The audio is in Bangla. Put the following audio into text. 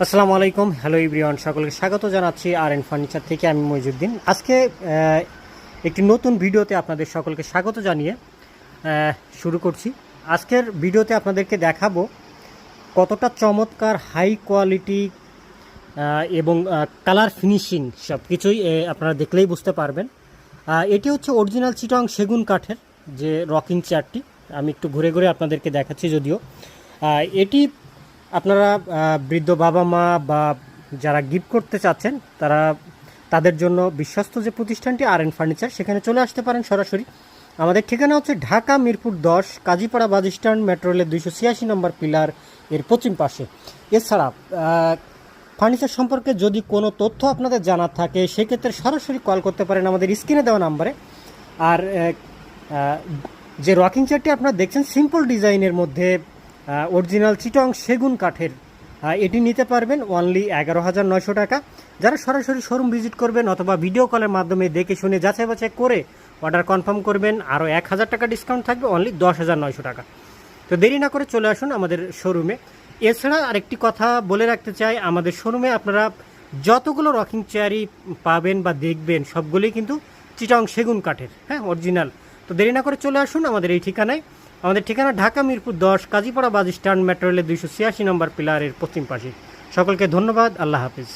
আসসালামু আলাইকুম, হ্যালো এভরিওয়ান, সকলকে স্বাগত জানাচ্ছি আর এন ফার্নিচার থেকে। আমি মইজুদ্দিন। আজকে একটি নতুন ভিডিওতে আপনাদের সকলকে স্বাগত জানিয়ে শুরু করছি। আজকের ভিডিওতে আপনাদেরকে দেখাবো কতটা চমৎকার হাই কোয়ালিটি এবং কালার ফিনিশিং সব কিছুই আপনারা দেখলেই বুঝতে পারবেন। এটি হচ্ছে অরিজিনাল চিটাং সেগুন কাঠের যে রকিং চেয়ারটি। আমি একটু ঘুরে ঘুরে আপনাদেরকে দেখাচ্ছি। যদিও এটি আপনারা বৃদ্ধ বাবা মা বা যারা গিফট করতে চাচ্ছেন তাদের জন্য বিশ্বস্ত যে প্রতিষ্ঠানটি আর এন ফার্নিচার, সেখানে চলে আসতে পারেন সরাসরি। আমাদের ঠিকানা হচ্ছে Dhaka Mirpur 10 Kazipara bus stand, metro রেলের 286 নম্বর পিলার এর পশ্চিম পাশে। এছাড়া ফার্নিচার সম্পর্কে যদি কোনো তথ্য আপনাদের জানার থাকে সেক্ষেত্রে সরাসরি কল করতে পারেন আমাদের স্ক্রিনে দেওয়া নাম্বারে। আর যে রকিং চেয়ারটি আপনারা দেখছেন সিম্পল ডিজাইনের মধ্যে অরিজিনাল চিটং সেগুন কাঠের, এটি নিতে পারবেন অনলি 11,900 টাকা। যারা সরাসরি শোরুম ভিজিট করবেন অথবা ভিডিও কলের মাধ্যমে দেখে শুনে যাচাই বাছাই করে অর্ডার কনফার্ম করবেন, আরও 1,000 টাকা ডিসকাউন্ট থাকবে, অনলি 10,900 টাকা। তো দেরি না করে চলে আসুন আমাদের শোরুমে। এছাড়া আরেকটি কথা বলে রাখতে চাই, আমাদের শোরুমে আপনারা যতগুলো রকিং চেয়ারই পাবেন বা দেখবেন সবগুলোই কিন্তু চিটং সেগুন কাঠের, অরিজিনাল। তো দেরি না করে চলে আসুন আমাদের এই ঠিকানায়। আমাদের ঠিকানা Dhaka Mirpur 10 Kazipara bus stand, metro রেলের 286 নম্বর পিলারের পশ্চিম পাশে। সকলকে ধন্যবাদ। আল্লাহ হাফিজ।